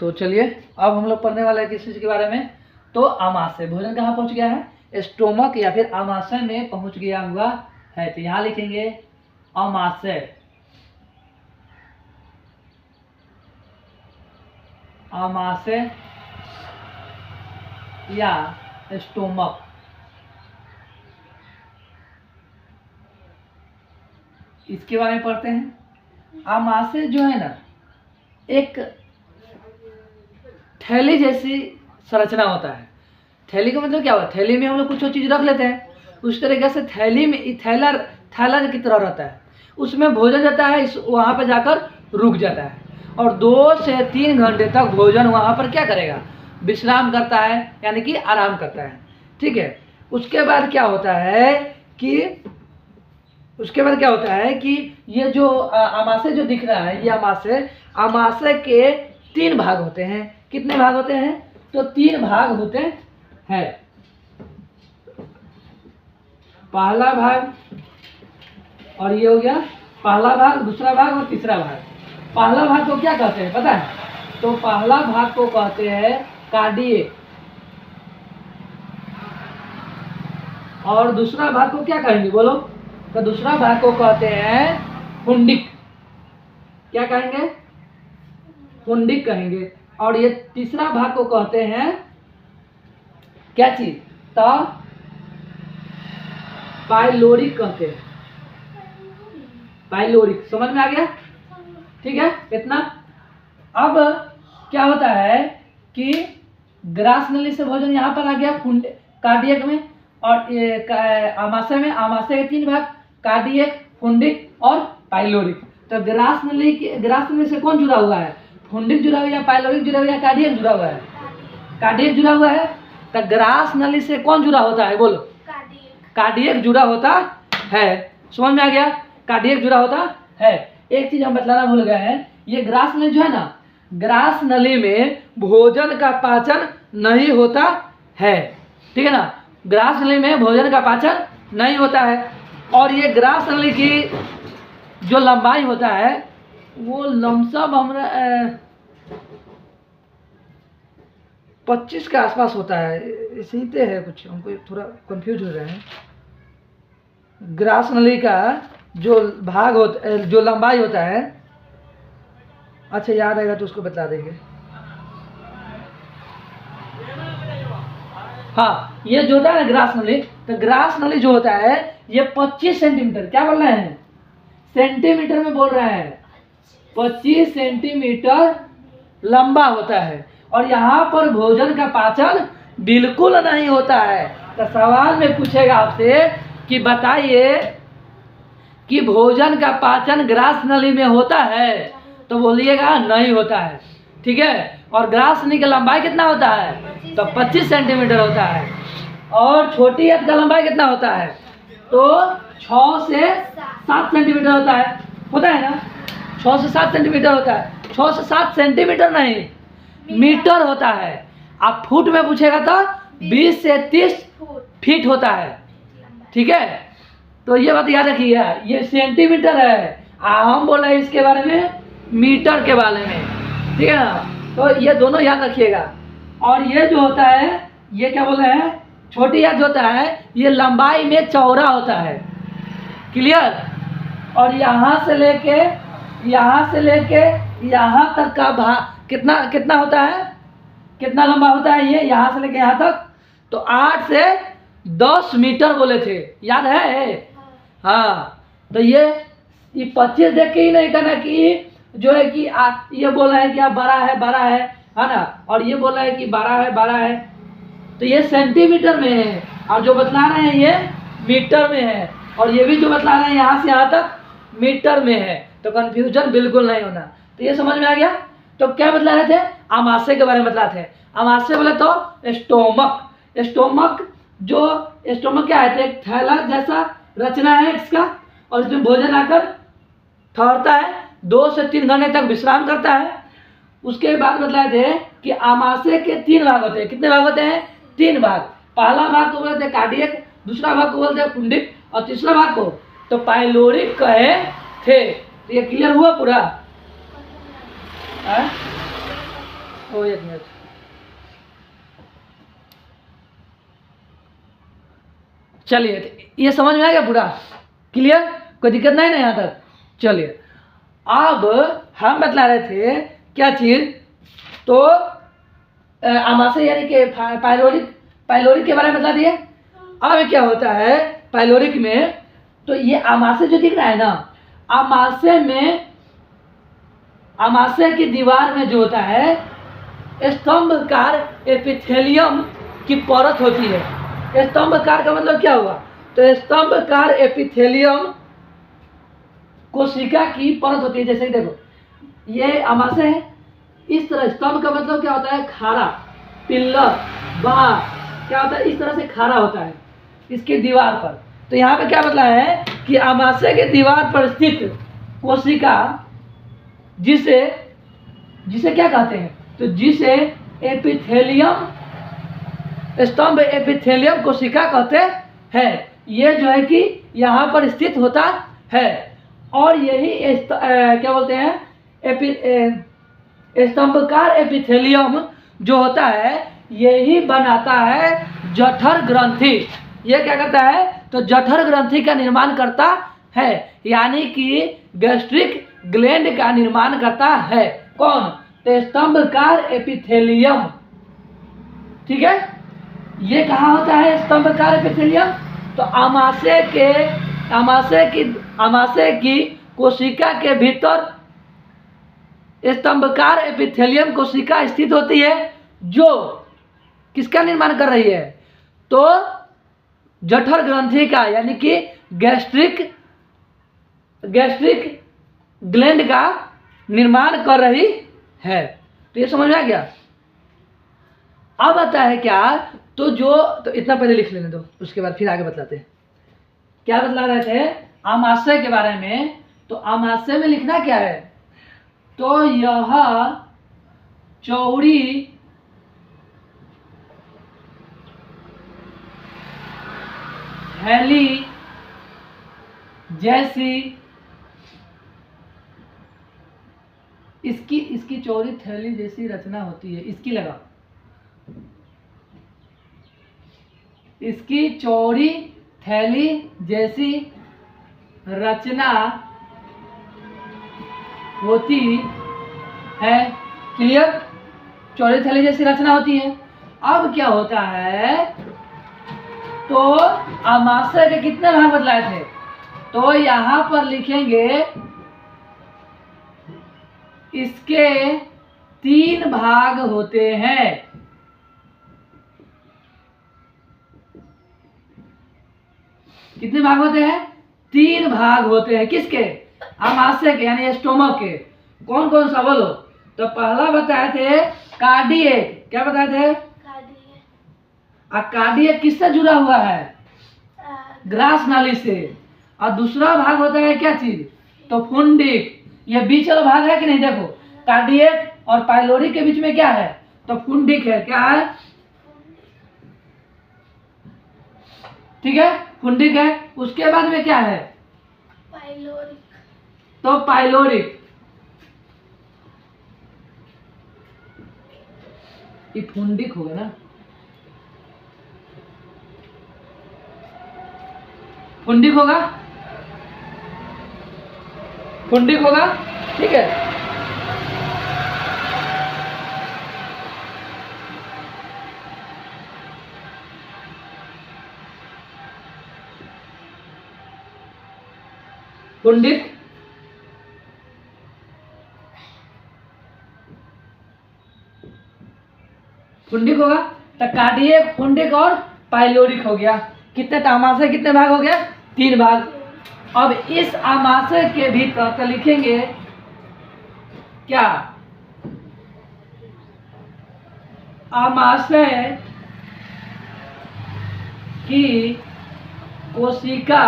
तो चलिए अब हम लोग पढ़ने वाले हैं किस चीज़ के बारे में। तो आमाशय, भोजन कहाँ पहुँच गया है, स्टोमक या फिर आमाशय में पहुँच गया हुआ है। तो यहाँ लिखेंगे आमाशय, आमाशय या स्टोमक। इसके बारे में पढ़ते हैं। आमाशय जो है ना, एक थैली जैसी संरचना होता है। थैली का मतलब क्या हुआ, थैली में हम लोग कुछ चीज़ रख लेते हैं, उस तरीके से थैली में थैला थैला की तरह रहता है, उसमें भोजन जाता है, इस वहाँ पर जाकर रुक जाता है और 2 से 3 घंटे तक भोजन वहाँ पर क्या करेगा, विश्राम करता है, यानी कि आराम करता है। ठीक है। उसके बाद क्या होता है कि ये जो आमाशय जो दिख रहा है, ये आमाशय के 3 भाग होते हैं। कितने भाग होते हैं, तो 3 भाग होते हैं। पहला भाग, और ये हो गया पहला भाग, दूसरा भाग और तीसरा भाग। पहला भाग को क्या कहते हैं पता है, तो पहला भाग को कहते हैं कार्डियक, और दूसरा भाग को क्या कहेंगे बोलो, तो दूसरा भाग को कहते हैं पुंडिक। क्या कहेंगे, पुंडिक कहेंगे। और ये तीसरा भाग को कहते हैं क्या चीज, तो पाइलोरिक कहते हैं। पाइलोरिक, समझ में आ गया। ठीक है, इतना। अब क्या होता है कि ग्रास नली से भोजन यहाँ पर आ गया कार्डियक में, और आमाशय में, आमाशय के 3 भाग, कार्डियक, पुंडिक और पाइलोरिक। तो ग्रास नली से कौन जुड़ा हुआ है, पुंडिक जुड़ा हुआ है, पाइलोरिक जुड़ा हुआ है, कार्डियक जुड़ा हुआ है, कार्डियक जुड़ा हुआ है। तो ग्रास नली से कौन जुड़ा होता है बोलो, कार्डियक जुड़ा होता है। समझ में आ गया, कार्डियक जुड़ा होता है। एक चीज हम बतलाना भूल गए हैं, ये ग्रास नली जो है ना, ग्रास नली में भोजन का पाचन नहीं होता है। ठीक है ना, ग्रास नली में भोजन का पाचन नहीं होता है। और ये ग्रास नली की जो लंबाई होता है वो लमसम हमरा 25 के आसपास होता है, इसी ते है कुछ, हमको थोड़ा कंफ्यूज हो रहे हैं। ग्रास नली का जो भाग होता, जो लंबाई होता है, अच्छा याद आएगा तो उसको बता देंगे। हाँ, ये जो होता है ना ग्रास नली, तो ग्रास नली जो होता है ये 25 सेंटीमीटर, क्या बोल रहे हैं, सेंटीमीटर में बोल रहे हैं, 25 सेंटीमीटर लंबा होता है। और यहाँ पर भोजन का पाचन बिल्कुल नहीं होता है। तो सवाल में पूछेगा आपसे कि बताइए कि भोजन का पाचन ग्रास नली में होता है, तो बोलिएगा नहीं होता है। ठीक है। और ग्रास नली की लंबाई कितना होता है, तो 25 सेंटीमीटर होता है। और छोटी आंत का लंबाई कितना होता है, तो 6 से 7 सेंटीमीटर होता है ना, 6 से 7 सेंटीमीटर होता है। 6 से 7 सेंटीमीटर नहीं, मीटर होता है। आप फुट में पूछेगा तो 20 से 30 फीट होता है। ठीक है, तो ये बात याद रखिए, ये सेंटीमीटर है, हम बोल रहे हैं इसके बारे में मीटर के बारे में। ठीक है ना, तो ये दोनों याद रखिएगा। और ये जो होता है, ये क्या बोल रहे हैं, छोटी आंत होता है, ये लंबाई में चौड़ा होता है। क्लियर। और यहाँ से लेके यहाँ तक का भाग कितना होता है, कितना लंबा होता है ये, यहाँ से लेके यहाँ तक, तो 8 से 10 मीटर बोले थे, याद है। हाँ, तो ये 25 देख के ही नहीं कहना कि जो है कि ये बोल रहा है कि आप बड़ा है ना, और ये बोल रहा है कि बड़ा है, तो ये सेंटीमीटर में है, और जो बतला रहे हैं ये मीटर में है, और ये भी जो बतला रहे हैं यहाँ से यहाँ तक मीटर में है। तो कंफ्यूजन बिल्कुल नहीं होना। तो ये समझ में आ गया। तो क्या बतला रहे थे, आमाशय के बारे में बतला थे। आमाशय बोले तो स्टोमक क्या है, एक थैला जैसा रचना है इसका, और इसमें भोजन आकर ठहरता है, 2 से 3 घंटे तक विश्राम करता है। उसके बाद बतलाए थे कि आमाशय के 3 भाग होते हैं। कितने भाग होते हैं, 3 भाग। पहला भाग को बोलते हैं कार्डियक, दूसरा भाग को बोलते हैं पुंडिक, और तीसरा भाग को तो पाइलोरिक कहे थे। तो ये क्लियर हुआ पूरा। ओ एक मिनट। चलिए, ये समझ में आ गया पूरा? क्लियर? कोई दिक्कत नहीं ना यहाँ तक? चलिए, अब हम बतला रहे थे क्या चीज, तो आमाशय यानी कि पाइलोरिक के बारे में बता दिए। अब क्या होता है पाइलोरिक में, तो ये आमाशय जो दिख रहा है ना, आमाशय की दीवार में जो होता है स्तंभकार एपिथेलियम की परत होती है। स्तंभकार का मतलब क्या हुआ? तो स्तंभकार एपिथेलियम कोशिका की परत होती है। जैसे कि देखो, ये आमाशय है, इस तरह स्तंभ का मतलब क्या होता है? खारा, पिल्लर, बार, क्या होता है? इस तरह से खारा होता है इसके दीवार पर। तो यहाँ पे क्या मतलब है कि आमाशय के दीवार पर स्थित कोशिका, जिसे क्या कहते हैं? तो जिसे एपिथेलियम, स्तंभ एपिथेलियम कोशिका कहते हैं। ये जो है कि यहाँ पर स्थित होता है, और यही क्या बोलते हैं, स्तंभकार एपिथेलियम जो होता है यही बनाता है जठर ग्रंथि। ये क्या करता है? तो जठर ग्रंथि का निर्माण करता है, यानी कि गैस्ट्रिक ग्लैंड का निर्माण करता है। कौन? तो स्तंभकार एपिथेलियम। ठीक है, ये कहाँ होता है स्तंभकार एपिथेलियम? तो आमाशय की कोशिका के भीतर स्तंभकार एपिथेलियम कोशिका स्थित होती है, जो किसका निर्माण कर रही है? तो जठर ग्रंथि का, यानी कि गैस्ट्रिक ग्लैंड का निर्माण कर रही है। तो ये समझ में आ गया? अब आता है क्या, तो इतना पहले लिख लेने दो, उसके बाद फिर आगे बतलाते हैं। क्या बतला रहे थे? आमाशय के बारे में। तो आमाशय में लिखना क्या है? तो यह चौड़ी थैली जैसी, इसकी चौड़ी थैली जैसी रचना होती है। इसकी लगा, इसकी चौड़ी थैली जैसी रचना होती है। क्लियर? चौड़ी थैली जैसी रचना होती है। अब क्या होता है, तो आमाशय के कितने भाग बतलाए थे? तो यहां पर लिखेंगे इसके 3 भाग होते हैं। कितने भाग होते हैं? 3 भाग होते हैं। किसके? आमाशय के, यानी स्टोमक के। कौन कौन सा बोलो? तो पहला बताए थे कार्डिएक। क्या बताए थे? कार्डिएक किससे जुड़ा हुआ है? ग्रास नाली से। और दूसरा भाग होता है क्या चीज? तो फुंडिक। ये बीच वाला भाग है कि नहीं? देखो, कार्डिएक और पाइलोरिक के बीच में क्या है? तो फुंडिक है। क्या है? ठीक है, फुंडिक है। उसके बाद में क्या है? पाइलोरिक। तो पाइलोरिक, ये फुंडिक होगा ना, फुंडिक होगा, फुंडिक होगा। ठीक है, फुंडिक, फुंडिक होगा। तो कार्डियक, फुंडिक और पाइलोरिक हो गया। कितने? आमाशय कितने भाग हो गया? 3 भाग। अब इस आमाशय के भीतर तो लिखेंगे क्या? आमाशय की कोशिका,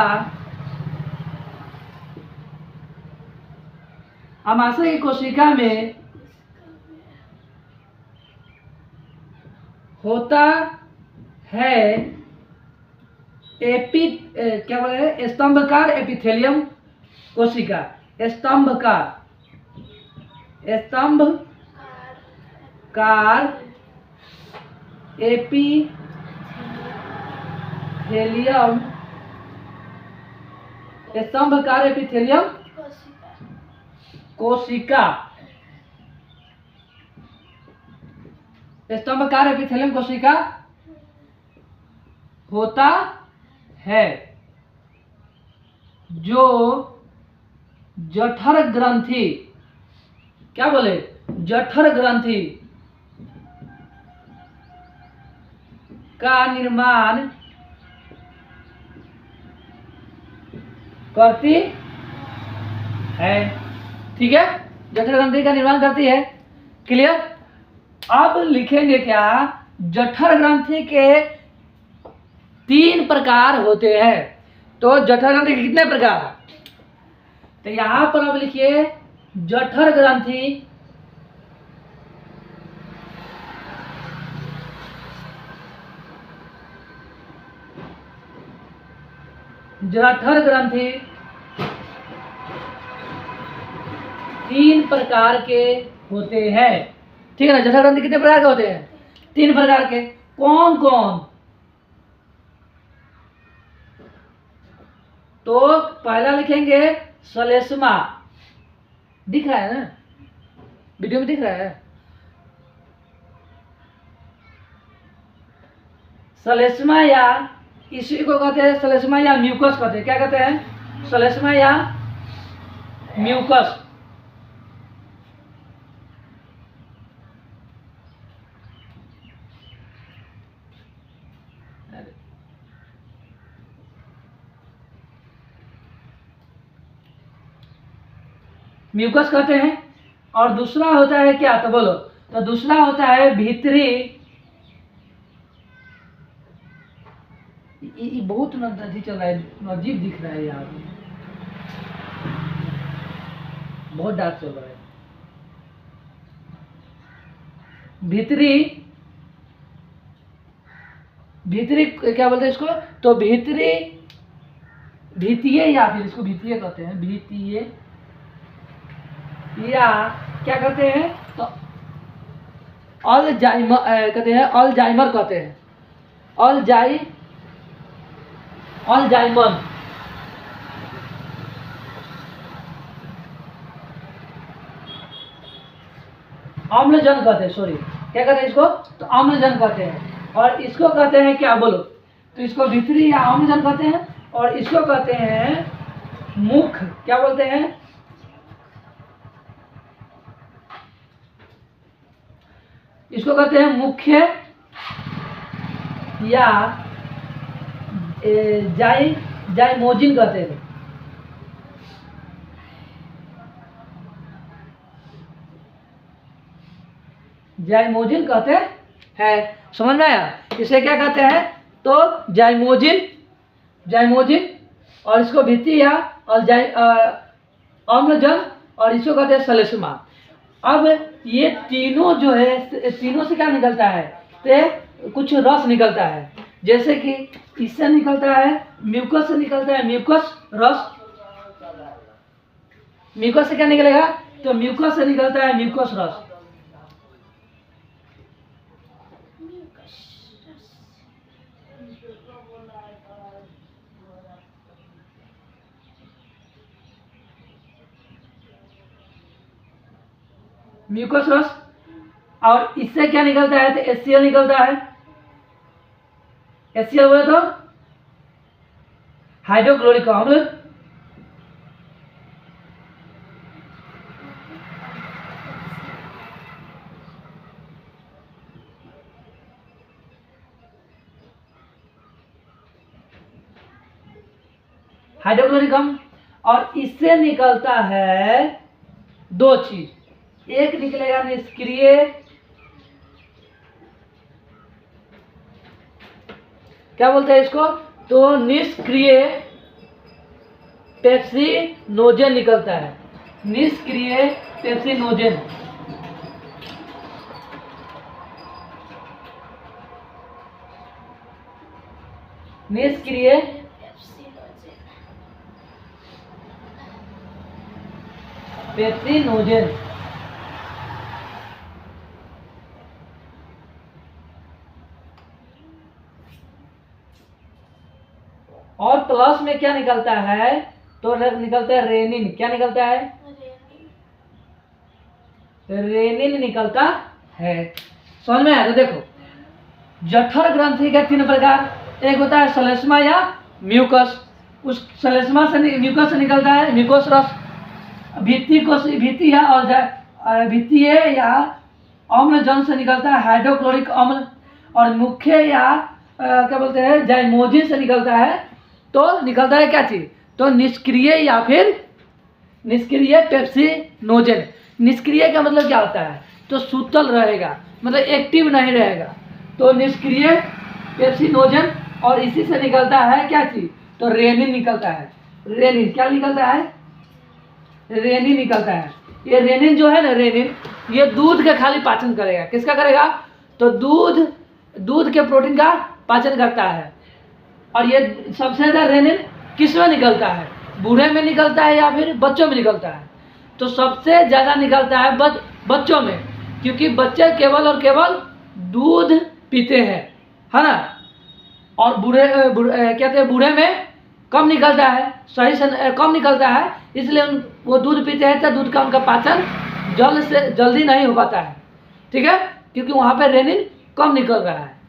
आमाशय की कोशिका में होता है क्या बोले हैं? स्तंभकार एपिथेलियम कोशिका। स्तंभकार कार एपिथेलियम, स्तंभकार एपिथेलियम कोशिका, स्तंभकार एपिथेलियम कोशिका होता है जो जठर ग्रंथि, क्या बोले, जठर ग्रंथि का निर्माण करती है। ठीक है, जठर ग्रंथि का निर्माण करती है। क्लियर। अब लिखेंगे क्या, जठर ग्रंथि के 3 प्रकार होते हैं। तो जठर ग्रंथि के कितने प्रकार, तो यहां पर अब लिखिए जठर ग्रंथि जठर ग्रंथि 3 प्रकार के होते हैं। ठीक है ना, जठर ग्रंथि कितने प्रकार के होते हैं, 3 प्रकार के। कौन कौन, तो पहला लिखेंगे श्लेष्मा, दिख रहा है ना, वीडियो में दिख रहा है। श्लेष्मा या इसी को कहते हैं श्लेष्मा या म्यूकस कहते हैं। क्या कहते हैं, श्लेष्मा या म्यूकस। म्यूकस कहते हैं। और दूसरा होता है क्या, तो बोलो, तो दूसरा होता है भीतरी, ये बहुत नदी चल रहा है, अजीब दिख रहा है यार, बहुत डार्क चल रहा है। भीतरी, भीतरी क्या बोलते हैं इसको, तो भीतरी, भीतीय या फिर इसको भीतीय कहते हैं, भीतीय या क्या कहते हैं, तो अल्जाइमर कहते हैं, अल्जाइमर कहते हैं, अल्जाइमर। अम्लजन कहते हैं, सॉरी, क्या कहते हैं इसको, तो अम्लजन कहते हैं। और इसको कहते हैं क्या, बोलो, तो इसको भीतरी या अम्लजन कहते हैं। और इसको कहते हैं मुख, क्या बोलते हैं, इसको कहते हैं मुख्य या जाइमोजिन कहते हैं। जाइमोजिन कहते हैं, समझ में आया। इसे क्या कहते हैं, तो जाइमोजिन, और इसको भित्ति या अम्लजन, और इसको कहते हैं श्लेष्मा। अब ये तीनों जो है, तीनों से क्या निकलता है, तो कुछ रस निकलता है। जैसे कि इससे निकलता है, म्यूकस से निकलता है म्यूकस रस। म्यूकस से क्या निकलेगा, तो म्यूकस से निकलता है म्यूकस रस। म्यूकस रस। और इससे क्या निकलता है, तो HCl निकलता है। HCl बोले तो हाइड्रोक्लोरिक अम्ल। हाइड्रोक्लोरिक अम्ल। और इससे निकलता है 2 चीज, एक निकलेगा निष्क्रिय, क्या बोलते हैं इसको, तो निष्क्रिय पेप्सिनोजेन निकलता है। निष्क्रिय पेप्सिनोजेन, निष्क्रिय पेप्सिनोजेन। और प्लस में क्या निकलता है, तो निकलता है रेनिन। क्या निकलता है? रेनिन निकलता है। समझ में आया? तो देखो जठर ग्रंथि के 3 प्रकार, एक होता है श्लेष्मा या म्यूकस, उस श्लेष्मा से म्यूकस से निकलता है म्यूकोस रस, भित्तीय और भित्तीय या अम्ल जन से निकलता है हाइड्रोक्लोरिक अम्ल, और मुख्य या क्या बोलते हैं जाइमोजिन से निकलता है, तो निकलता है क्या चीज, तो निष्क्रिय या फिर निष्क्रिय पेप्सिनोजेन। निष्क्रिय का मतलब क्या होता है, तो सूतल रहेगा, मतलब एक्टिव नहीं रहेगा, तो निष्क्रिय पेप्सिनोजेन। और इसी से निकलता है क्या चीज, तो रेनिन निकलता है। रेनिन क्या निकलता है, रेनिन निकलता है। ये रेनिन जो है ना, रेनिन ये दूध का खाली पाचन करेगा। किसका करेगा, तो दूध के प्रोटीन का पाचन करता है। और ये सबसे ज्यादा रेनिन किस में निकलता है, बूढ़े में निकलता है या फिर बच्चों में निकलता है, तो सबसे ज्यादा निकलता है बच्चों में, क्योंकि बच्चे केवल और केवल दूध पीते हैं, है ना। और कहते हैं बूढ़े में कम निकलता है, सही से कम निकलता है, इसलिए वो दूध पीते हैं तो दूध का उनका पाचन जल्दी नहीं हो पाता है, ठीक है, क्योंकि वहाँ पे रेनिन कम निकल रहा है।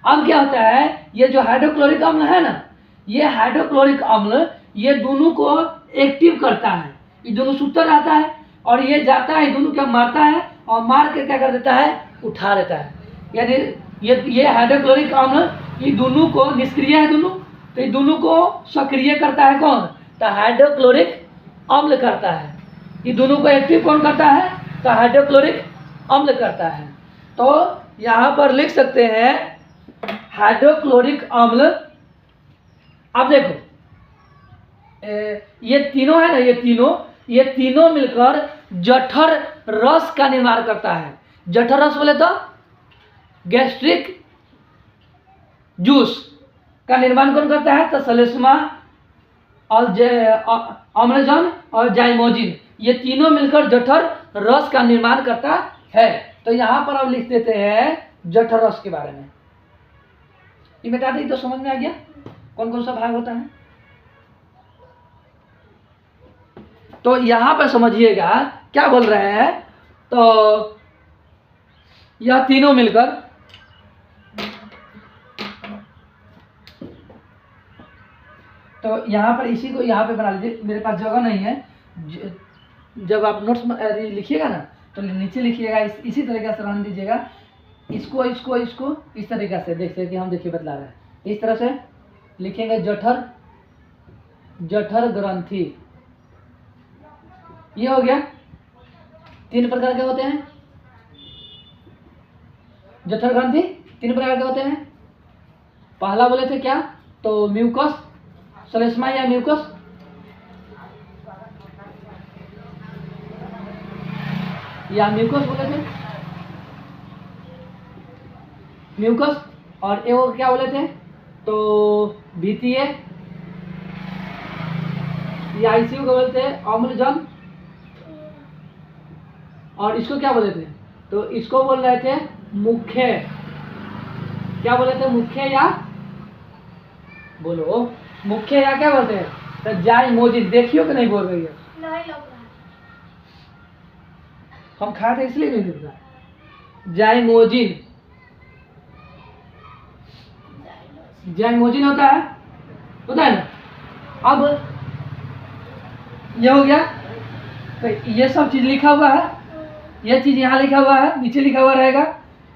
अब क्या होता है, ये जो हाइड्रोक्लोरिक अम्ल है ना, ये हाइड्रोक्लोरिक अम्ल ये दोनों को एक्टिव करता है। ये दोनों सूता रहता है और ये जाता है, दोनों क्या मारता है, और मार के क्या कर देता है, उठा देता है। यानी ये हाइड्रोक्लोरिक अम्ल ये दोनों को, निष्क्रिय है दोनों, तो ये दोनों को सक्रिय करता है कौन, तो हाइड्रोक्लोरिक अम्ल करता है। ये दोनों को एक्टिव कौन करता है, तो हाइड्रोक्लोरिक अम्ल करता है। तो यहाँ पर लिख सकते हैं हाइड्रोक्लोरिक अम्ल। अब देखो ये तीनों है ना, ये तीनों मिलकर जठर रस का निर्माण करता है। जठर रस बोले तो गैस्ट्रिक जूस का निर्माण कौन करता है, तो श्लेष्मा और अम्लजन और जाइमोजिन, ये तीनों मिलकर जठर रस का निर्माण करता है। तो यहाँ पर अब लिख देते हैं जठर रस के बारे में। ये बता दी तो समझ में आ गया कौन कौन सा भाग होता है। तो यहाँ पर समझिएगा क्या बोल रहे हैं, तो यह तीनों मिलकर तो यहाँ पर इसी को यहाँ पे बना लीजिए, मेरे पास जगह नहीं है। जब आप नोट्स लिखिएगा ना तो नीचे लिखिएगा, इसी तरीके से रन दीजिएगा, इसको इसको इसको इस तरीके से। देखिए कि हम देखिए बतला रहे हैं, इस तरह से लिखेंगे जठर ग्रंथि। ये हो गया। 3 प्रकार के होते हैं जठर ग्रंथि, 3 प्रकार के होते हैं। पहला बोले थे क्या, तो म्यूकस, श्लेष्मा या म्यूकस, या म्यूकस बोले थे, म्यूकस। और ये वो क्या बोले थे, तो भित्तीय या इसी को बोलते हैं अम्लजन। और इसको क्या बोले थे, तो इसको बोल रहे थे मुख्य। क्या बोले थे, मुख्य या बोलो, मुख्य या क्या बोलते हैं, तो जाइमोजिन। देखियो कि नहीं बोल रही है, नहीं लग रहा है, हम खाए थे इसलिए नहीं दिख रहा। जाइमोजिन, जाइमोजिन होता है ना। अब ये हो गया, तो ये सब चीज लिखा हुआ है, ये चीज यहाँ लिखा हुआ है, नीचे लिखा हुआ रहेगा।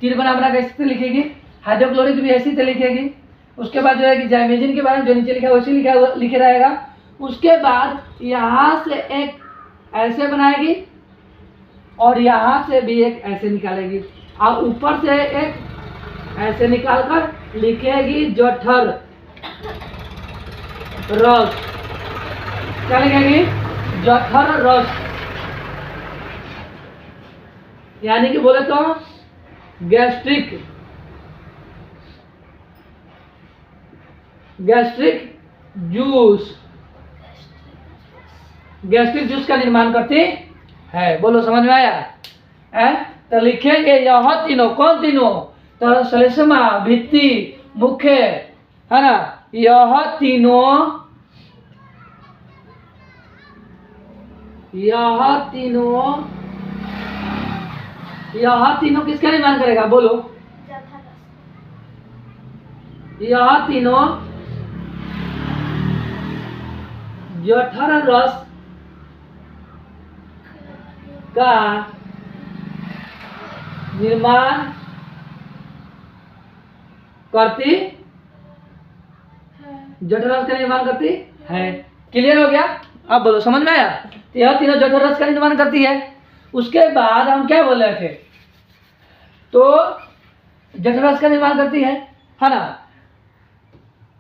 3 बना के इसी तरह लिखेगी। हाइड्रोक्लोरिक भी ऐसी तरह लिखेगी। उसके बाद जो है कि जाइमोजिन के बारे में जो नीचे लिखा है वैसे लिखे रहेगा। उसके बाद यहाँ से एक ऐसे बनाएगी और यहाँ से भी एक ऐसे निकालेगी, और ऊपर से एक ऐसे निकालकर लिखेगी जठर रस। क्या लिखेगी, जठर रस। यानी कि बोले तो गैस्ट्रिक जूस, गैस्ट्रिक जूस का निर्माण करती है। बोलो समझ में आया है? तो लिखेंगे यह तीनों, कौन तीनों, तो श्लेष्मा, भित्ति, मुख्य, है ना, यह तीनों किसका निर्माण करेगा, बोलो। यह तीनों जठर रस का निर्माण करती जठर रस का निर्माण करती है। क्लियर हो गया? अब बोलो, समझ में आया? तो यह तीनों जठर रस का निर्माण करती है। उसके बाद हम क्या बोल रहे थे? तो जठर रस का निर्माण करती है ना?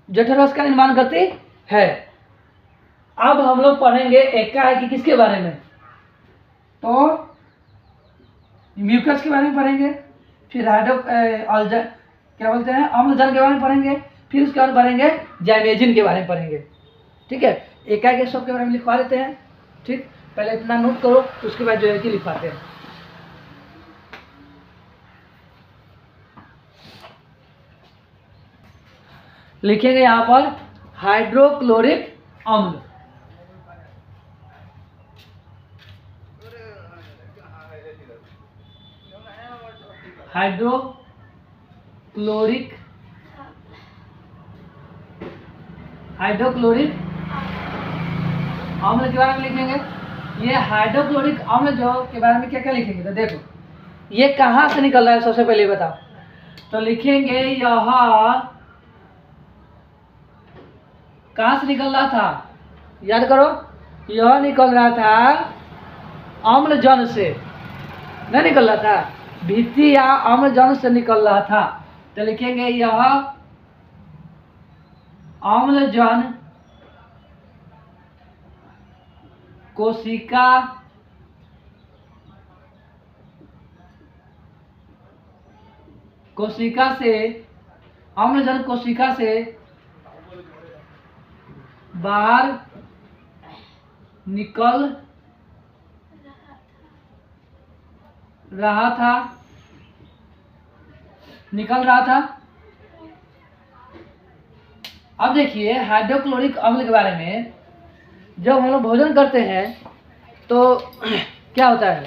जठर रस का निर्माण करती है। अब हम लोग पढ़ेंगे एकाएकी किसके बारे में? तो म्यूकस के बारे में पढ़ेंगे, फिर क्या बोलते हैं, अम्लजन के बारे में पढ़ेंगे, फिर उसके बाद पढ़ेंगे जाइमेजिन के बारे में पढ़ेंगे। ठीक है, एकाएकी सब के बारे में लिखवा देते हैं। ठीक, पहले इतना नोट करो, उसके बाद जो है कि लिखवाते हैं। लिखेंगे यहाँ पर हाइड्रोक्लोरिक अम्ल। हाइड्रोक्लोरिक अम्ल के बारे में लिखेंगे। ये हाइड्रोक्लोरिक अम्ल जो के बारे में क्या क्या लिखेंगे, तो देखो ये कहाँ से निकल रहा है, सबसे पहले बताओ। तो लिखेंगे यह कहाँ से निकल रहा था, याद करो। यह निकल रहा था अम्लजन से, नहीं निकल रहा था, भित्ति या अम्लजन से निकल रहा था। तो लिखेंगे यह अम्लजन कोशिका से अम्लजन कोशिका से बाहर निकल रहा था। अब देखिए हाइड्रोक्लोरिक अम्ल के बारे में, जब हम लोग भोजन करते हैं तो क्या होता है?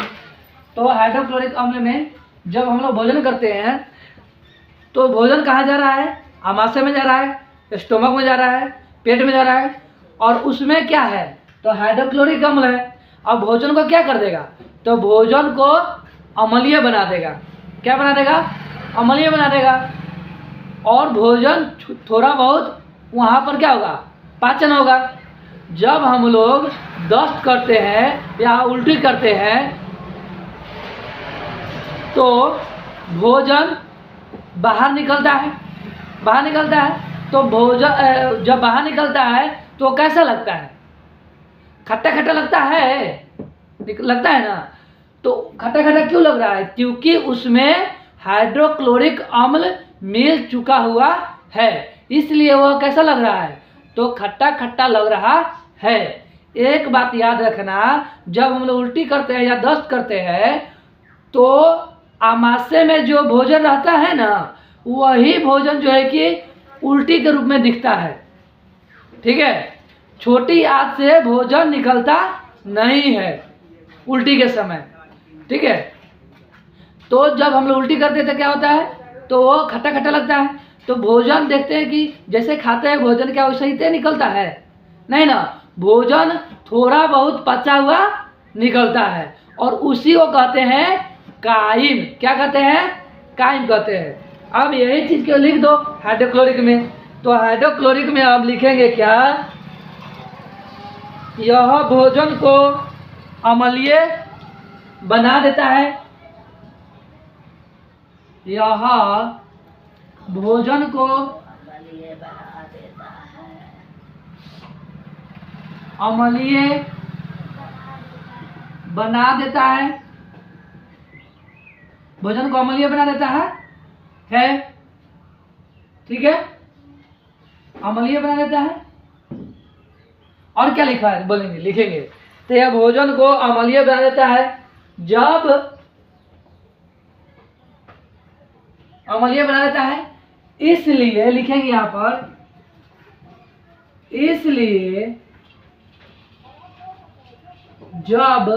तो हाइड्रोक्लोरिक अम्ल में जब हम लोग भोजन करते हैं तो भोजन कहाँ जा रहा है? आमाशय में जा रहा है, स्टोमक में जा रहा है, पेट में जा रहा है, और उसमें क्या है? तो हाइड्रोक्लोरिक अम्ल है। अब भोजन को क्या कर देगा? तो भोजन को अम्लीय बना देगा। क्या बना देगा? अम्लीय बना देगा। और भोजन थोड़ा बहुत वहाँ पर क्या होगा? पाचन होगा। जब हम लोग दस्त करते हैं या उल्टी करते हैं तो भोजन बाहर निकलता है। तो भोजन जब बाहर निकलता है तो कैसा लगता है? खट्टा खट्टा लगता है ना। तो खट्टा खट्टा क्यों लग रहा है? क्योंकि उसमें हाइड्रोक्लोरिक अम्ल मिल चुका हुआ है, इसलिए वह कैसा लग रहा है? तो खट्टा खट्टा लग रहा है। एक बात याद रखना, जब हम लोग उल्टी करते हैं या दस्त करते हैं तो आमाशय में जो भोजन रहता है ना, वही भोजन जो है कि उल्टी के रूप में दिखता है। ठीक है, छोटी आंत से भोजन निकलता नहीं है उल्टी के समय। ठीक है, तो जब हम लोग उल्टी करते हैं तो क्या होता है? तो वो खट्टा खट्टा लगता है। तो भोजन देखते हैं कि जैसे खाते हैं भोजन, क्या वैसे ही निकलता है? नहीं ना, भोजन थोड़ा बहुत पचा हुआ निकलता है, और उसी को कहते हैं काइम। क्या कहते हैं? काइम कहते हैं। अब यही चीज को लिख दो हाइड्रोक्लोरिक में। तो हाइड्रोक्लोरिक में आप लिखेंगे क्या? यह भोजन को अम्लीय बना देता है। यह भोजन को अम्लीय बना देता है। भोजन को अम्लीय बना देता है। ठीक है, अम्लीय बना देता है। और क्या लिखा है बोलेंगे, लिखेंगे। तो यह भोजन को अम्लीय बना देता है। जब अम्लीय बना देता है, इसलिए लिखेंगे यहाँ पर इसलिए जब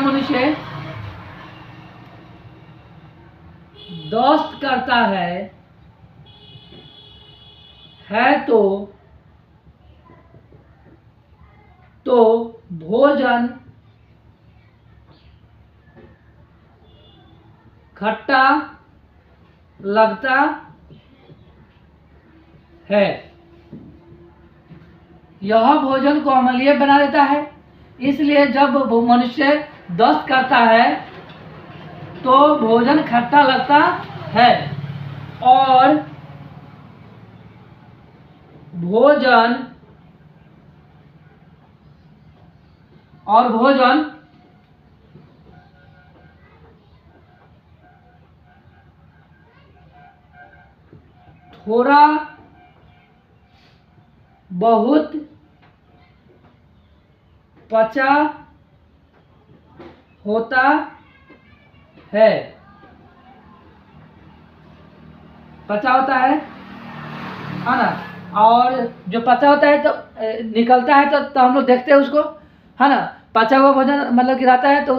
मनुष्य दोस्त करता है तो भोजन खट्टा लगता है। यह भोजन को अम्लीय बना देता है। इसलिए जब मनुष्य दस्त करता है तो भोजन खट्टा लगता है और भोजन थोड़ा बहुत पचा होता है। है ना। और जो पचा होता है तो निकलता है तो हम लोग देखते हैं उसको, है ना। पचा हुआ भोजन मतलब गिराता है तो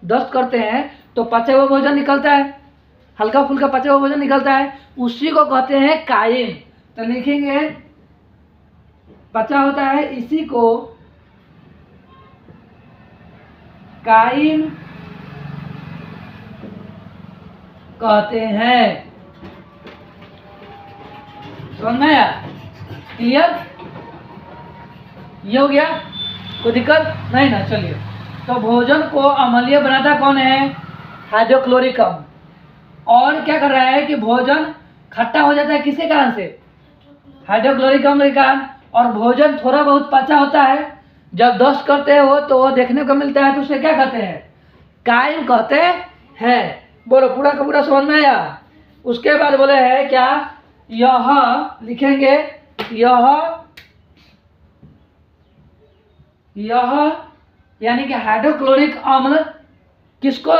दस्त करते हैं तो पचा हुआ भोजन निकलता है, हल्का फुल्का पचा हुआ भोजन निकलता है, उसी को कहते हैं काइम। तो लिखेंगे पचा होता है, इसी को काइम कहते हैं। समझ में आया? क्लियर? ये हो गया, कोई दिक्कत नहीं ना। चलिए, तो भोजन को अम्लीय बनाता कौन है? हाइड्रोक्लोरिक अम्ल। और क्या कर रहा है कि भोजन खट्टा हो जाता है किसके कारण से? हाइड्रोक्लोरिक अम्ल के कारण। और भोजन थोड़ा बहुत पचा होता है, जब दस्त करते हो तो वो देखने को मिलता है तो उसे क्या कहते हैं? काइम कहते हैं। बोलो, पूरा का पूरा समझ में आया? उसके बाद बोले है क्या? यह लिखेंगे, यह यानी कि हाइड्रोक्लोरिक अम्ल किसको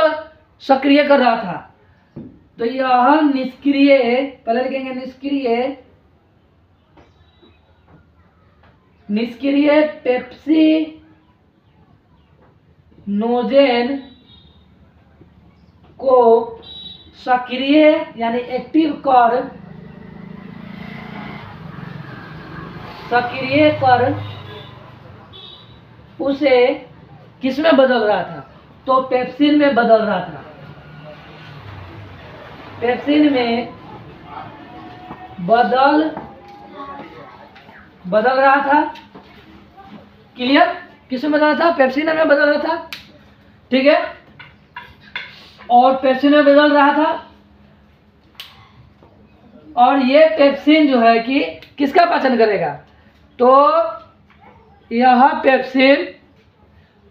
सक्रिय कर रहा था? तो यह निष्क्रिय, पहले लिखेंगे निष्क्रिय पेप्सिनोजेन को सक्रिय यानी एक्टिव कर उसे किस में बदल रहा था? तो पेप्सिन में बदल रहा था। पेप्सिन में बदल रहा था। क्लियर? किस में बदल रहा था? पेप्सिन में बदल रहा था। ठीक है। और पेप्सिन में बदल रहा था, और ये पेप्सिन जो है कि किसका पाचन करेगा? तो यह पेप्सिन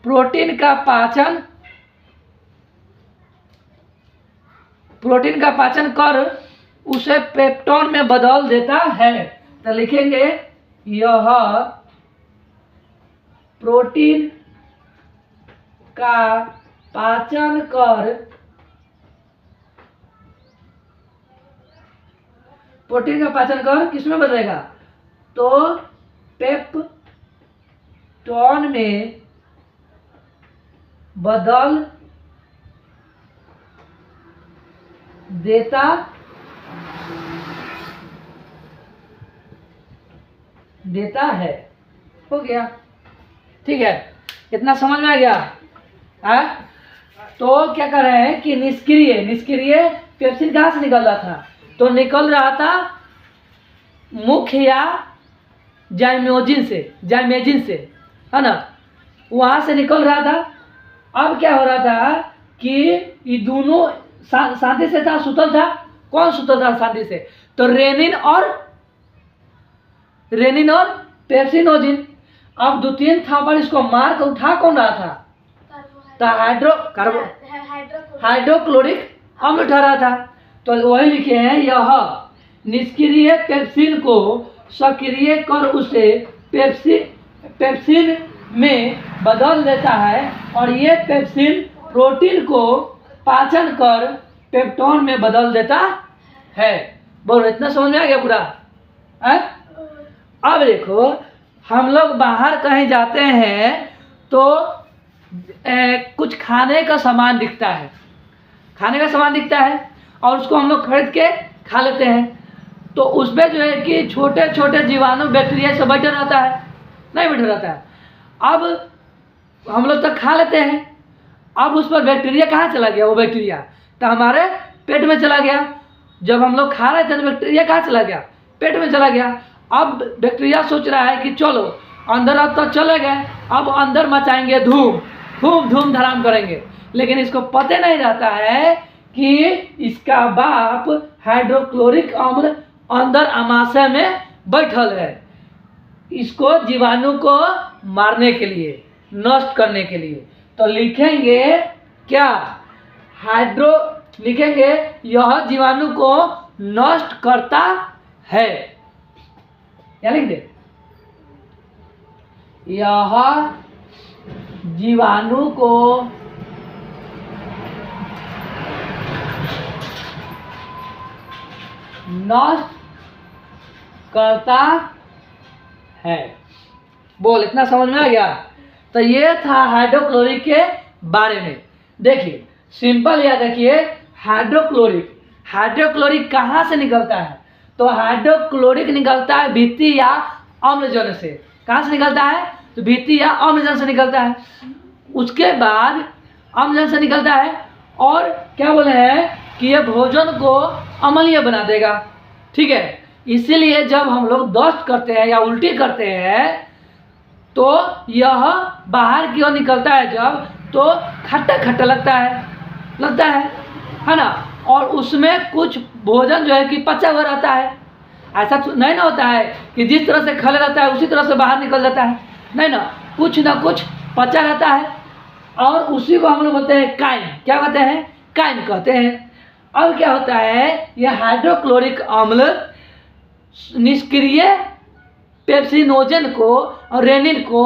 प्रोटीन का पाचन कर उसे पेप्टोन में बदल देता है। तो लिखेंगे यह प्रोटीन का पाचन कर किस में बदलेगा? तो पेप्टोन में बदल देता है। हो गया? ठीक है, इतना समझ में आ गया? तो क्या कर रहे हैं कि निष्क्रिय पेप्सिन कहाँ से निकल रहा था? तो निकल रहा था मुख्य या जाइमेजिन से, है ना। वहां से निकल रहा था। अब क्या हो रहा था कि ये दोनों शांति से था, सुतल था। कौन सुतल था शांति से? तो रेनिन और पेप्सिनोजिन। अब 2-3 था पर इसको मार कर उठा कौन रहा था? तो हाइड्रोक्लोरिक अम्ल उठा रहा था। तो वही लिखे हैं, यह निष्क्रिय पेप्सिन को सक्रिय कर उसे पेप्सिन में बदल देता है और ये पेप्सिन प्रोटीन को पाचन कर पेप्टोन में बदल देता है। बोलो इतना समझ में आ गया पूरा है? अब देखो हम लोग बाहर कहीं जाते हैं तो कुछ खाने का सामान दिखता है, खाने का सामान दिखता है और उसको हम लोग खरीद के खा लेते हैं। तो उसमें जो है कि छोटे छोटे जीवाणु बैक्टीरिया सब बैठा रहता है, नहीं बैठा रहता है। अब हम लोग तो खा लेते हैं, अब उस पर बैक्टीरिया कहाँ चला गया? वो बैक्टीरिया तो हमारे पेट में चला गया। जब हम लोग खा रहे थे तो बैक्टीरिया कहाँ चला गया? पेट में चला गया। अब बैक्टीरिया सोच रहा है कि चलो अंदर, अब तो चले गए, अब अंदर मचाएंगे धूम, खूब धूम धड़ाम करेंगे। लेकिन इसको पता नहीं रहता है कि इसका बाप हाइड्रोक्लोरिक अम्ल अंदर आमाशय में बैठल है, इसको जीवाणु को मारने के लिए, नष्ट करने के लिए। तो लिखेंगे क्या? लिखेंगे यह जीवाणु को नष्ट करता है। क्या लिख दे? यह जीवाणु को नष्ट करता है। बोल इतना समझ में आ गया? तो ये था हाइड्रोक्लोरिक के बारे में। देखिए सिंपल याद रखिए, हाइड्रोक्लोरिक कहाँ से निकलता है? तो हाइड्रोक्लोरिक निकलता है भित्ति या अम्लजन से। कहाँ से निकलता है? तो भित्ति या अम्लजन से निकलता है। उसके बाद अम्लजन से निकलता है और क्या बोले हैं कि ये भोजन को अम्लीय बना देगा। ठीक है, इसीलिए जब हम लोग दस्त करते हैं या उल्टी करते हैं तो यह बाहर की ओर निकलता है जब, तो खट्टा खट्टा लगता है ना? और उसमें कुछ भोजन जो है कि पचा हुआ रहता है। ऐसा नहीं ना होता है कि जिस तरह से खा रहता है उसी तरह से बाहर निकल जाता है, नहीं ना, कुछ ना कुछ पचा रहता है और उसी को हम लोग बोलते हैं काइन। क्या कहते हैं? काइन कहते हैं। अब क्या होता है, यह हाइड्रोक्लोरिक अम्ल निष्क्रिय पेप्सिनोजन को और रेनिन को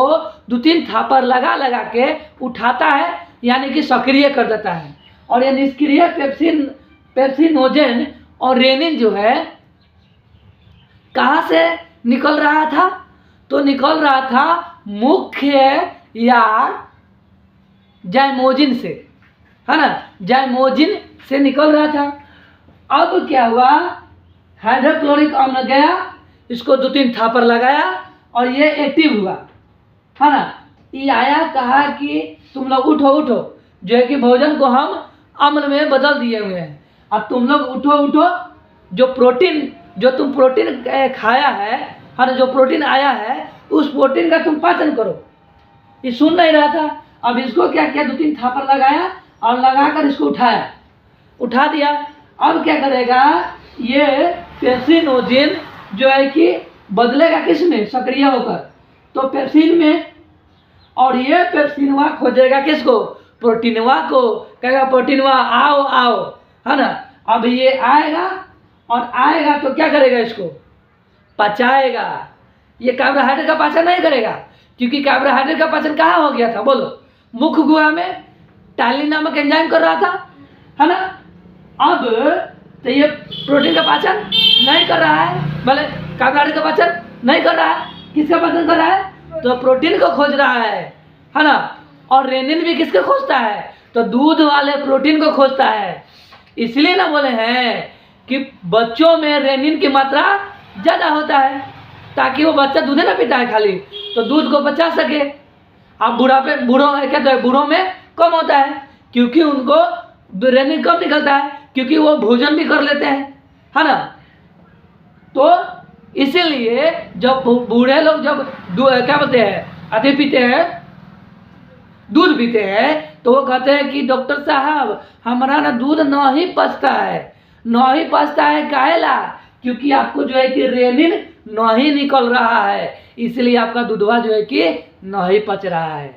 2-3 थापर लगा के उठाता है, यानी कि सक्रिय कर देता है। और यह निष्क्रिय पेप्सिनोजन और रेनिन जो है कहाँ से निकल रहा था? तो निकल रहा था मुख्य या जाइमोजिन से, है ना? जाइमोजिन से निकल रहा था। अब क्या हुआ, हाइड्रोक्लोरिक अम्ल गया, इसको 2-3 थापर लगाया और ये एक्टिव हुआ, है ना? ये आया, कहा कि तुम लोग उठो, जो है कि भोजन को हम अम्ल में बदल दिए हुए हैं, अब तुम लोग उठो, जो तुम प्रोटीन खाया है, ना, जो प्रोटीन आया है उस प्रोटीन का तुम पाचन करो। ये सुन नहीं रहा था। अब इसको क्या किया, 2-3 थापर लगाया और लगाकर इसको उठा दिया। अब क्या करेगा, ये पेप्सिनोजन जो है कि बदलेगा किस में? सक्रिय होकर, तो पेप्सिन में। और ये पेप्सिनवा खोजेगा किसको? प्रोटीनवा को। कहेगा प्रोटीनवा आओ, है ना? अब ये आएगा और आएगा तो क्या करेगा? इसको पचाएगा। ये कार्बोहाइड्रेट का पाचन नहीं करेगा, क्योंकि कार्बोहाइड्रेट का पाचन कहाँ हो गया था? बोलो, मुख गुहा में टाइलिन नामक एंजाइम कर रहा था, है ना? अब तो ये प्रोटीन का पाचन नहीं कर रहा है, भले कार्बोहाइड्रेट का पाचन नहीं कर रहा है। किसका पाचन कर रहा है? तो प्रोटीन को खोज रहा है ना? और रेनिन भी किसको खोजता है? तो दूध वाले प्रोटीन को खोजता है। इसलिए ना बोले हैं कि बच्चों में रेनिन की मात्रा ज़्यादा होता है, ताकि वो बच्चा दूध ना पीता है खाली, तो दूध को बचा सके। अब बूढ़ों में कम होता है, क्योंकि उनको रेनिन कम निकलता है, क्योंकि वो भोजन भी कर लेते हैं, है ना? तो इसीलिए जब बूढ़े लोग जब क्या बोलते हैं, दूध पीते हैं, तो वो कहते हैं कि डॉक्टर साहब हमारा ना दूध नहीं पचता है। काहेला? क्योंकि आपको जो है कि रेनिन नहीं निकल रहा है, इसलिए आपका दूधवा जो है कि नहीं पच रहा है।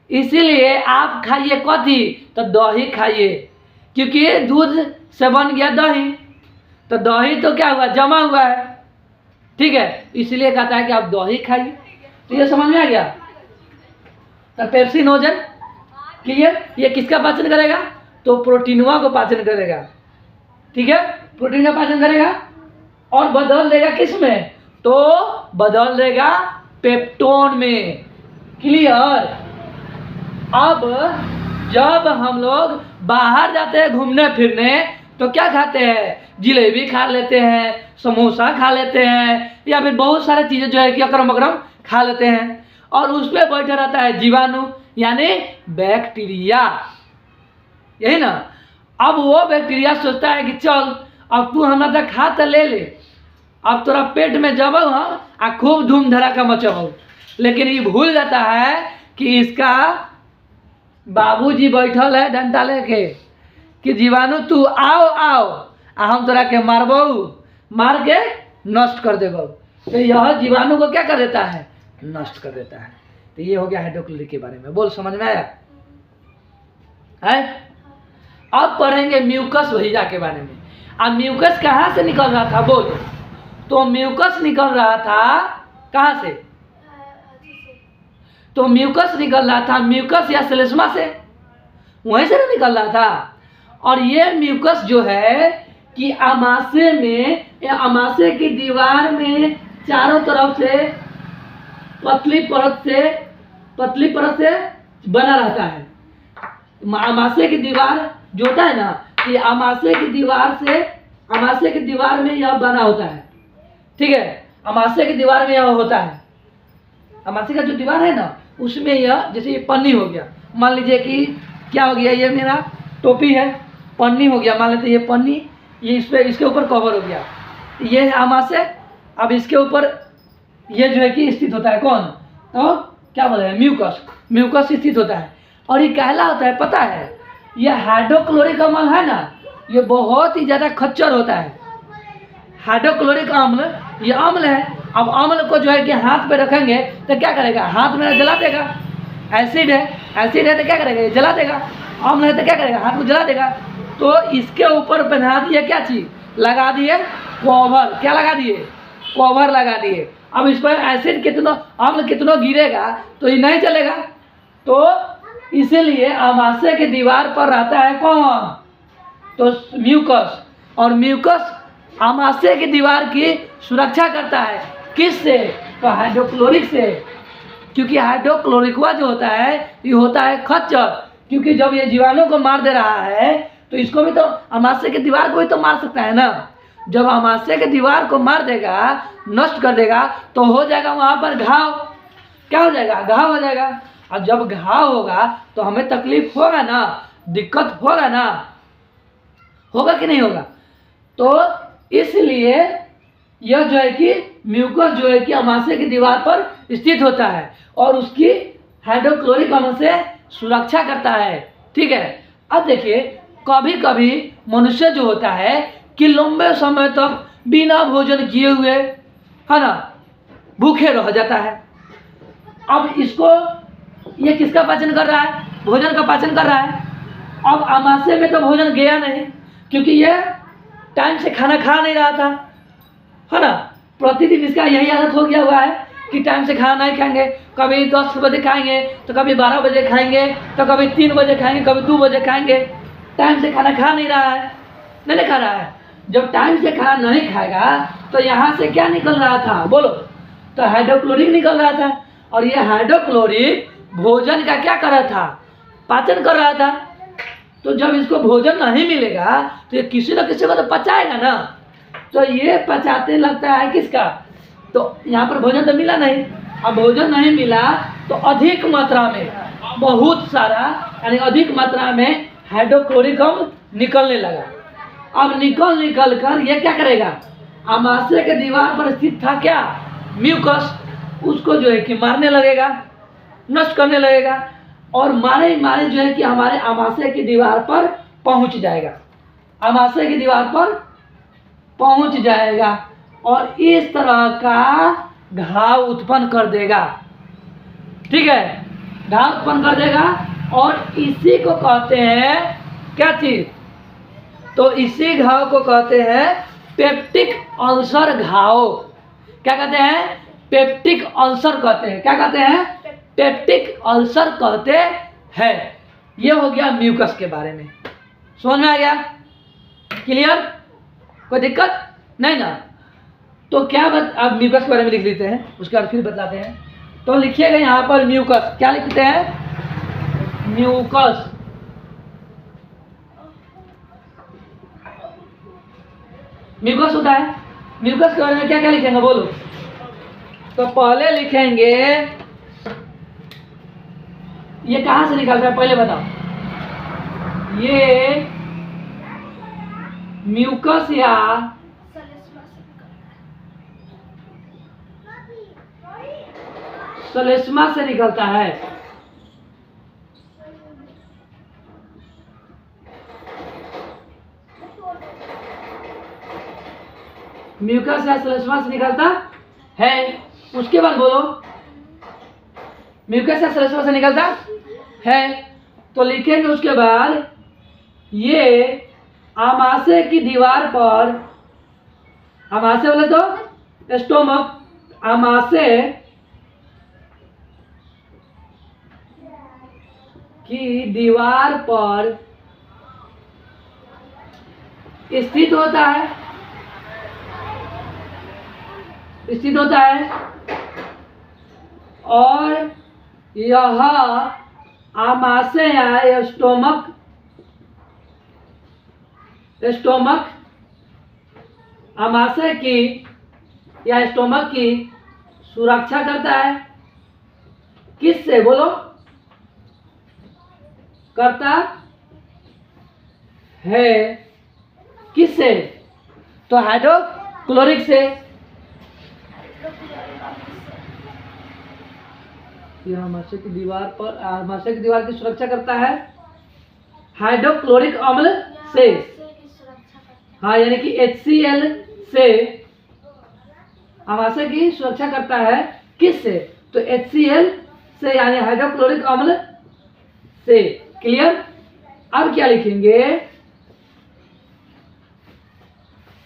इसीलिए आप खाइए कथी? तो दही खाइए, क्योंकि दूध से बन गया दही, तो दही तो क्या हुआ? जमा हुआ है। ठीक है, इसलिए कहता है कि आप दही खाइए। तो ये समझ में आ गया? तो पेप्सिनोजन, क्लियर। ये किसका पाचन करेगा? तो प्रोटीनवा को पाचन करेगा, ठीक है, प्रोटीन का पाचन करेगा और बदल देगा किस में? तो बदल देगा पेप्टोन में, क्लियर। अब जब हम लोग बाहर जाते हैं घूमने फिरने तो क्या खाते हैं? जिलेबी खा लेते हैं, समोसा खा लेते हैं, या फिर बहुत सारी चीज़ें जो है कि अकरम अकरम खा लेते हैं, और उस पर बैठा रहता है जीवाणु यानी बैक्टीरिया, यही ना। अब वो बैक्टीरिया सोचता है कि चल अब तू हमारा खा तो ले ले, अब तोरा पेट में जब हम आ खूब धूम धड़ाका मचाओ, लेकिन ये भूल जाता है कि इसका बाबूजी बैठल है डंडा लेके कि जीवाणु तू आओ आओ आ हम तोरा के मारबो, मार के नष्ट कर देबो। तो यह जीवाणु को क्या कर देता है? नष्ट कर देता है। तो ये हो गया हाइड्रोक्लोरिक के बारे में। बोल समझ में आया है? अब पढ़ेंगे म्यूकस वहीजा के बारे में। अब म्यूकस कहाँ से निकल रहा था? बोलो। तो म्यूकस निकल रहा था कहाँ से? तो म्यूकस निकल रहा था म्यूकस या श्लेष्मा से, वहीं से निकल रहा था। और ये म्यूकस जो है कि आमाशय में या आमाशय की दीवार में चारों तरफ से पतली परत से बना रहता है। आमाशय की दीवार जो होता है ना, कि आमाशय की दीवार में यह बना होता है, ठीक है। आमाशय की दीवार में यह होता है, आमाशय का जो दीवार है ना उसमें यह, जैसे ये पन्नी हो गया, मान लीजिए कि क्या हो गया, ये मेरा टोपी है, पन्नी हो गया, मान लेते ये पन्नी, ये इस पे इसके ऊपर कवर हो गया, ये है आमाशय। अब इसके ऊपर ये जो है कि स्थित होता है कौन? तो क्या बोले हैं? म्यूकस स्थित होता है। और ये कहला होता है पता है? ये हाइड्रोक्लोरिक अम्ल है ना, ये बहुत ही ज़्यादा खच्चर होता है। हाइड्रोक्लोरिक अम्ल ये अम्ल है। अब अम्ल को जो है कि हाथ पे रखेंगे तो क्या करेगा? हाथ में जला देगा। एसिड है तो क्या करेगा? ये जला देगा। अम्ल है तो क्या करेगा? हाथ को जला देगा। तो इसके ऊपर पहना दिए क्या चीज़? लगा दिए कवर। क्या लगा दिए? कवर लगा दिए। अब इस पर एसिड कितना, अम्ल कितना गिरेगा तो ये नहीं चलेगा। तो इसीलिए आमाशय की दीवार पर रहता है कौन? तो म्यूकस। और म्यूकस आमाशय की दीवार की सुरक्षा करता है। किससे? तो हाइड्रोक्लोरिक से। क्योंकि हाइड्रोक्लोरिकवा जो होता है ये होता है खच्चर, क्योंकि जब ये जीवाणु को मार दे रहा है तो इसको भी तो, आमाशय की दीवार को भी तो मार सकता है ना। जब आमाशय की दीवार को मार देगा, नष्ट कर देगा, तो हो जाएगा वहाँ पर घाव। क्या हो जाएगा? घाव हो जाएगा। और जब घाव होगा तो हमें तकलीफ होगा ना, दिक्कत होगा ना, होगा कि नहीं होगा? तो इसलिए यह जो है कि म्यूकस जो है कि आमाशय की दीवार पर स्थित होता है और उसकी हाइड्रोक्लोरिक अम्ल से सुरक्षा करता है, ठीक है। अब देखिए, कभी कभी मनुष्य जो होता है कि लंबे समय तक बिना भोजन किए हुए, है ना, भूखे रह जाता है। अब इसको, ये किसका पाचन कर रहा है? भोजन का पाचन कर रहा है। अब आमाशय में तो भोजन गया नहीं, क्योंकि ये टाइम से खाना खा नहीं रहा था, है ना। प्रतिदिन इसका यही आदत हो गया हुआ है कि टाइम से खाना नहीं खाएंगे। कभी 10 बजे खाएंगे तो कभी 12 बजे खाएंगे, तो कभी 3 बजे खाएंगे, कभी 2 बजे खाएंगे। टाइम से खाना खा नहीं रहा है, नहीं खा रहा है। जब टाइम से खाना नहीं खाएगा तो यहाँ से क्या निकल रहा था? बोलो। तो हाइड्रोक्लोरिक निकल रहा था। और ये हाइड्रोक्लोरिक भोजन का क्या कर रहा था? पाचन कर रहा था। तो जब इसको भोजन नहीं मिलेगा तो ये किसी न किसी को तो पचाएगा ना। तो ये पचाते लगता है किसका? तो यहाँ पर भोजन तो मिला नहीं। अब भोजन नहीं मिला तो अधिक मात्रा में, बहुत सारा यानी अधिक मात्रा में हाइड्रोक्लोरिक अम्ल निकलने लगा। अब निकल कर ये क्या करेगा? आमाशय के दीवार पर स्थित था क्या? म्यूकस। उसको जो है कि मारने लगेगा, नष्ट करने लगेगा, और मारे जो है कि हमारे आमाशय की दीवार पर पहुंच जाएगा। आमाशय की दीवार पर पहुंच जाएगा और इस तरह का घाव उत्पन्न कर देगा, ठीक है। घाव उत्पन्न कर देगा और इसी को कहते हैं क्या चीज? तो इसी घाव को कहते हैं पेप्टिक अल्सर घाव। क्या कहते हैं? पेप्टिक अल्सर कहते हैं। क्या कहते हैं? पेप्टिक अल्सर कहते हैं। ये हो गया म्यूकस के बारे में। समझ में आ गया? क्लियर? कोई दिक्कत नहीं ना? तो क्या अब म्यूकस के बारे में लिख लेते हैं, उसके बाद फिर बतलाते हैं। तो लिखिएगा यहाँ पर म्यूकस, क्या लिखते हैं? म्यूकस। म्यूकस होता है। म्यूकस के बारे में क्या क्या लिखेंगे बोलो? तो पहले लिखेंगे, ये कहां से निकलता है पहले बताओ। ये म्यूकस या श्लेष्मा से निकलता है। म्यूकस या श्लेष्मा से निकलता है। उसके बाद बोलो, म्यूकस या श्लेष्मा से निकलता है। तो लिखेंगे उसके बाद, ये आमाशय की दीवार पर, आमाशय बोले तो स्टोमक, आमाशय की दीवार पर स्थित होता है, स्थित होता है। और यह आमाशय या स्टोमक आमाशय की या स्टोमक की सुरक्षा करता है। किससे बोलो? करता है। किससे? तो हाइड्रोक्लोरिक से। आमाशय की दीवार पर, आमाशय की दीवार की सुरक्षा करता है हाइड्रोक्लोरिक अम्ल से। हाँ, यानी कि HCl से आमाशय की सुरक्षा करता है। किससे? तो HCl से, यानी हाइड्रोक्लोरिक अम्ल से। क्लियर? अब क्या लिखेंगे?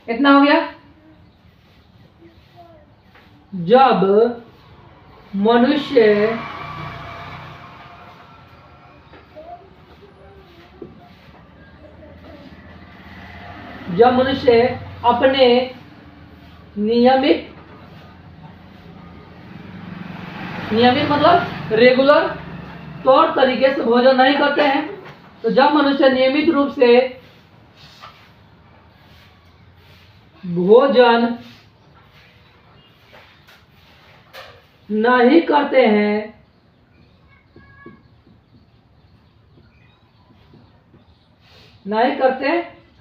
इतना हो गया। जब मनुष्य अपने नियमित मतलब रेगुलर तौर तरीके से भोजन नहीं करते हैं। तो जब मनुष्य नियमित रूप से भोजन नहीं करते हैं, नहीं करते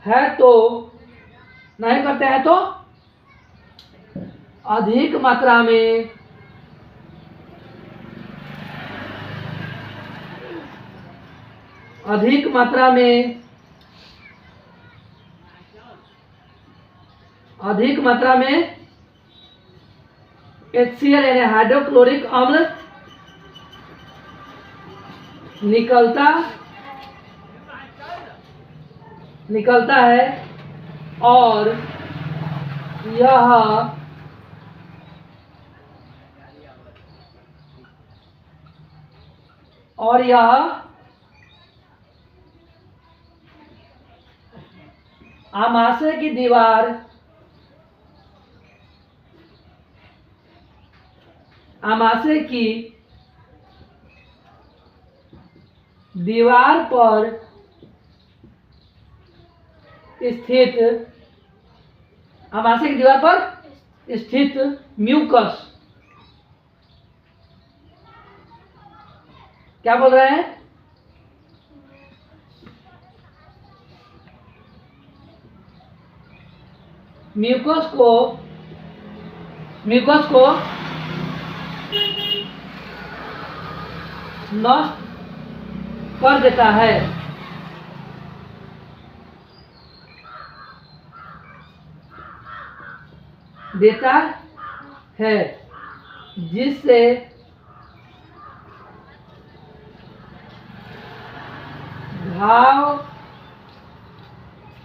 हैं तो अधिक मात्रा में HCl यानी हाइड्रोक्लोरिक अम्ल निकलता है। और यह आमाशय की दीवार पर स्थित, आमाशय की दीवार पर स्थित म्यूकस, क्या बोल रहे हैं? म्यूकस को नष्ट कर देता है।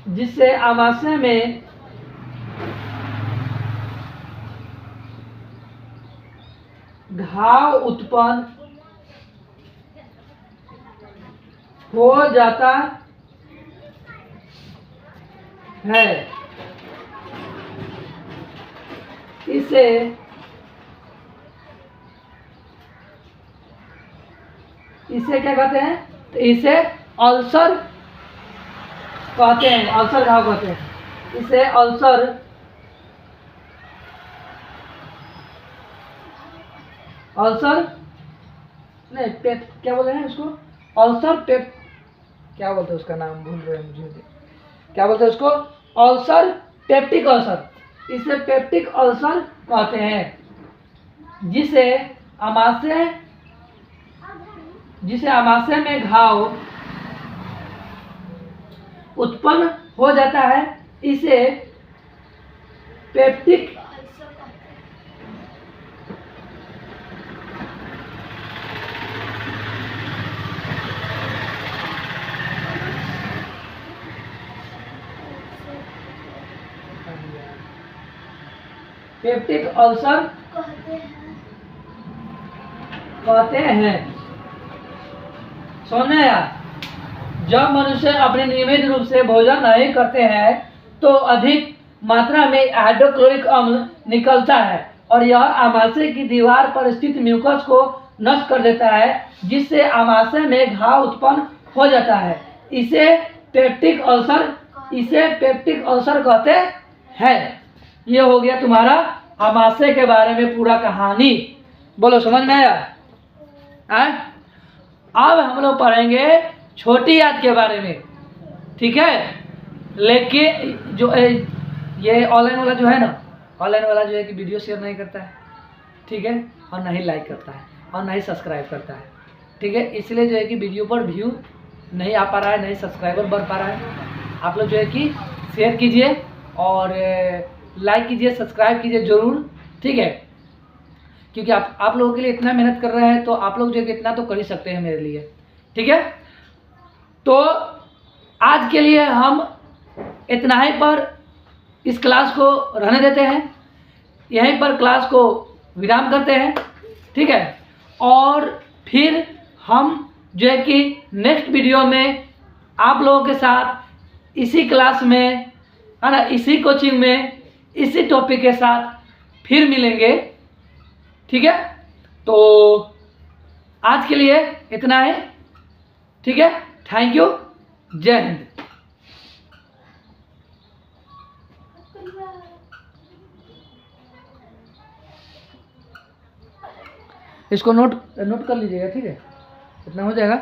जिससे आमाशय में घाव उत्पन्न हो जाता है। इसे क्या कहते हैं? तो इसे अल्सर कहते हैं, अल्सर घाव कहते हैं। इसे अल्सर नहीं पेट क्या बोल रहे हैं उसको? अल्सर पेट क्या बोलते हैं उसका नाम भूल रहे हैं मुझे। क्या बोलते हैं उसको? Ulcer, peptic ulcer. इसे पेप्टिक अल्सर कहते हैं, जिसे आमाशय में घाव उत्पन्न हो जाता है। इसे पेप्टिक अल्सर कहते हैं। सुनने यार, जब मनुष्य अपने नियमित रूप से भोजन नहीं करते हैं तो अधिक मात्रा में हाइड्रोक्लोरिक अम्ल निकलता है और यह आमाशय की दीवार पर स्थित म्यूकस को नष्ट कर देता है, जिससे आमाशय में घाव उत्पन्न हो जाता है। इसे पेप्टिक अल्सर कहते हैं। ये हो गया तुम्हारा आमाशय के बारे में पूरा कहानी। बोलो समझ में आया? अब हम लोग पढ़ेंगे छोटी आंत के बारे में, ठीक है? लेकिन जो ये ऑनलाइन वाला जो है ना, ऑनलाइन वाला जो है कि वीडियो शेयर नहीं करता है, ठीक है, और ना ही लाइक करता है और ना ही सब्सक्राइब करता है, ठीक है? इसलिए जो है कि वीडियो पर व्यू नहीं आ पा रहा है, नहीं सब्सक्राइबर बढ़ पा रहा है। आप लोग जो है कि शेयर कीजिए और लाइक कीजिए, सब्सक्राइब कीजिए ज़रूर, ठीक है? क्योंकि आप लोगों के लिए इतना मेहनत कर रहे हैं तो आप लोग जो है कि इतना तो कर ही सकते हैं मेरे लिए, ठीक है? तो आज के लिए हम इतना ही पर इस क्लास को रहने देते हैं, यहीं पर क्लास को विराम करते हैं, ठीक है? और फिर हम जो है कि नेक्स्ट वीडियो में आप लोगों के साथ इसी क्लास में, है ना, इसी कोचिंग में, इसी टॉपिक के साथ फिर मिलेंगे, ठीक है? तो आज के लिए इतना है, ठीक है? थैंक यू, जय हिंद। इसको नोट कर लीजिएगा, ठीक है? इतना हो जाएगा।